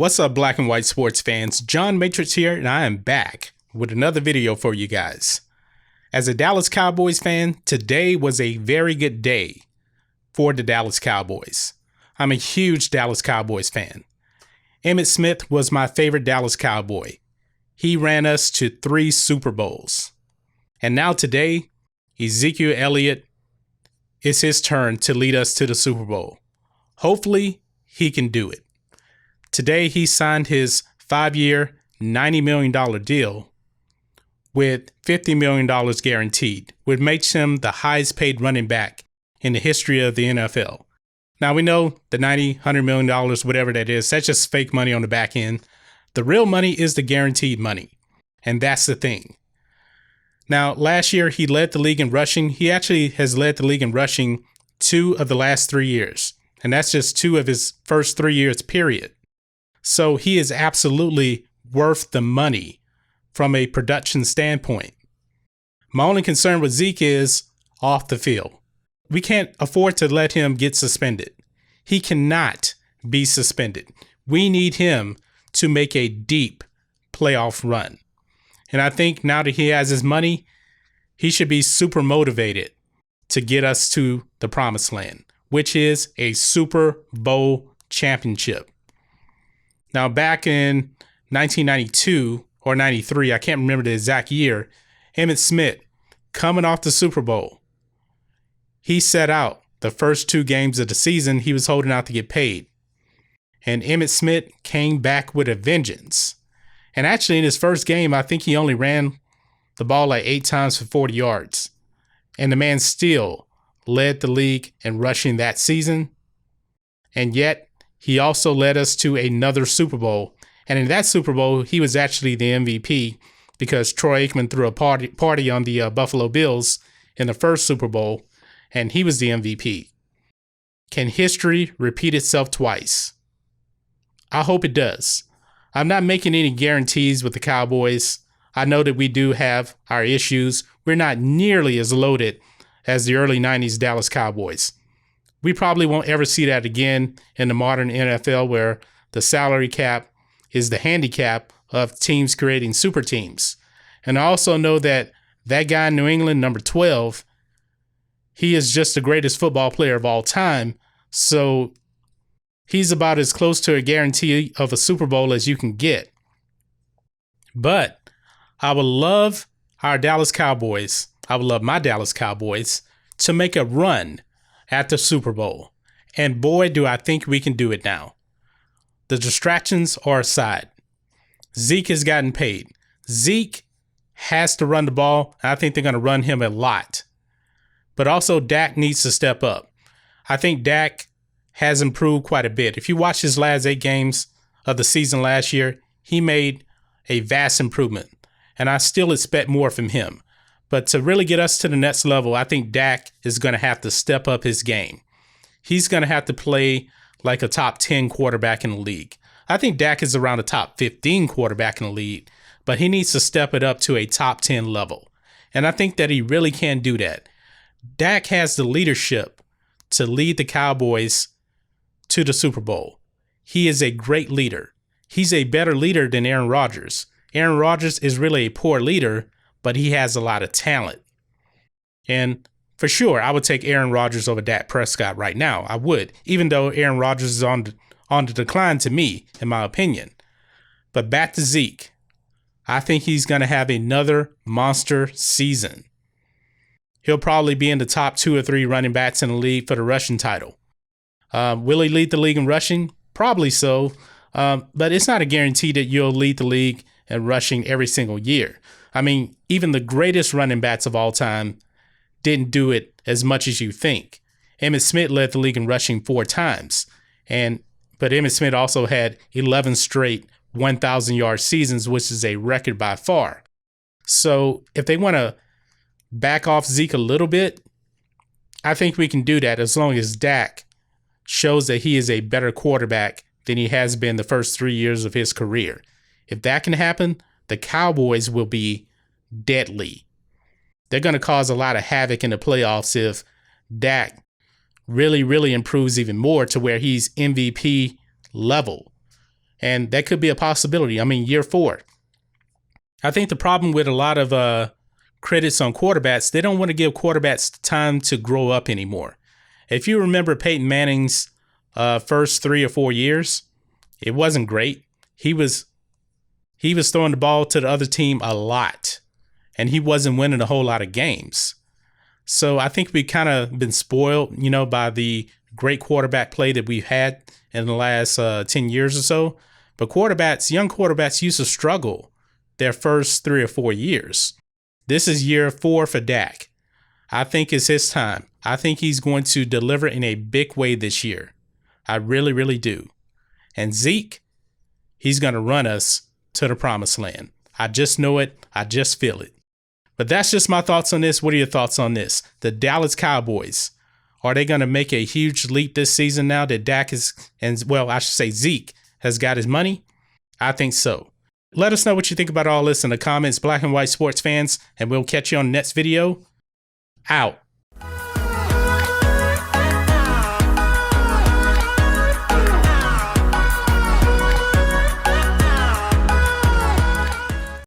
What's up, black and white sports fans? John Matrix here, and I am back with another video for you guys. As a Dallas Cowboys fan, today was a very good day for the Dallas Cowboys. I'm a huge Dallas Cowboys fan. Emmitt Smith was my favorite Dallas Cowboy. He ran us to 3 Super Bowls. And now today, Ezekiel Elliott, it's his turn to lead us to the Super Bowl. Hopefully, he can do it. Today, he signed his 5-year, $90 million deal with $50 million guaranteed, which makes him the highest paid running back in the history of the NFL. Now, we know the $90, $100 million, whatever that is, that's just fake money on the back end. The real money is the guaranteed money, and that's the thing. Now, last year, he led the league in rushing. He actually has led the league in rushing 2 of the last 3 years, and that's just 2 of his first 3 years, period. So he is absolutely worth the money from a production standpoint. My only concern with Zeke is off the field. We can't afford to let him get suspended. He cannot be suspended. We need him to make a deep playoff run. And I think now that he has his money, he should be super motivated to get us to the promised land, which is a Super Bowl championship. Now, back in 1992 or 93, I can't remember the exact year, Emmitt Smith, coming off the Super Bowl, he set out the first 2 games of the season. He was holding out to get paid. And Emmitt Smith came back with a vengeance. And actually, in his first game, I think he only ran the ball like 8 times for 40 yards. And the man still led the league in rushing that season. And yet, he also led us to another Super Bowl. And in that Super Bowl, he was actually the MVP because Troy Aikman threw a party on the Buffalo Bills in the first Super Bowl, and he was the MVP. Can history repeat itself twice? I hope it does. I'm not making any guarantees with the Cowboys. I know that we do have our issues. We're not nearly as loaded as the early 90s Dallas Cowboys. We probably won't ever see that again in the modern NFL, where the salary cap is the handicap of teams creating super teams. And I also know that that guy in New England, number 12, he is just the greatest football player of all time. So he's about as close to a guarantee of a Super Bowl as you can get. But I would love our Dallas Cowboys, I would love my Dallas Cowboys to make a run at the Super Bowl. And boy, do I think we can do it now. The distractions are aside. Zeke has gotten paid. Zeke has to run the ball. I think they're going to run him a lot. But also Dak needs to step up. I think Dak has improved quite a bit. If you watch his last 8 games of the season last year, he made a vast improvement. And I still expect more from him. But to really get us to the next level, I think Dak is going to have to step up his game. He's going to have to play like a top 10 quarterback in the league. I think Dak is around a top 15 quarterback in the league, but he needs to step it up to a top 10 level. And I think that he really can do that. Dak has the leadership to lead the Cowboys to the Super Bowl. He is a great leader. He's a better leader than Aaron Rodgers. Aaron Rodgers is really a poor leader, but he has a lot of talent. And for sure, I would take Aaron Rodgers over Dak Prescott right now. I would, even though Aaron Rodgers is on the decline to me, in my opinion. But back to Zeke. I think he's going to have another monster season. He'll probably be in the top 2 or 3 running backs in the league for the rushing title. Will he lead the league in rushing? Probably so. But it's not a guarantee that you'll lead the league in rushing every single year. I mean, even the greatest running backs of all time didn't do it as much as you think. Emmitt Smith led the league in rushing 4 times. But Emmitt Smith also had 11 straight 1,000-yard seasons, which is a record by far. So if they want to back off Zeke a little bit, I think we can do that as long as Dak shows that he is a better quarterback than he has been the first 3 years of his career. If that can happen, the Cowboys will be deadly. They're going to cause a lot of havoc in the playoffs if Dak really improves even more to where he's MVP level. And that could be a possibility. I mean, year 4. I think the problem with a lot of critics on quarterbacks, they don't want to give quarterbacks time to grow up anymore. If you remember Peyton Manning's first 3 or 4 years, it wasn't great. He was throwing the ball to the other team a lot, and he wasn't winning a whole lot of games. So I think we kind of been spoiled, by the great quarterback play that we've had in the last 10 years or so. But young quarterbacks used to struggle their first 3 or 4 years. This is year 4 for Dak. I think it's his time. I think he's going to deliver in a big way this year. I really, really do. And Zeke, he's going to run us to the promised land. I just know it. I just feel it. But that's just my thoughts on this. What are your thoughts on this? The Dallas Cowboys, are they going to make a huge leap this season now that Zeke has got his money? I think so. Let us know what you think about all this in the comments, Black and White Sports fans, and we'll catch you on the next video. Out.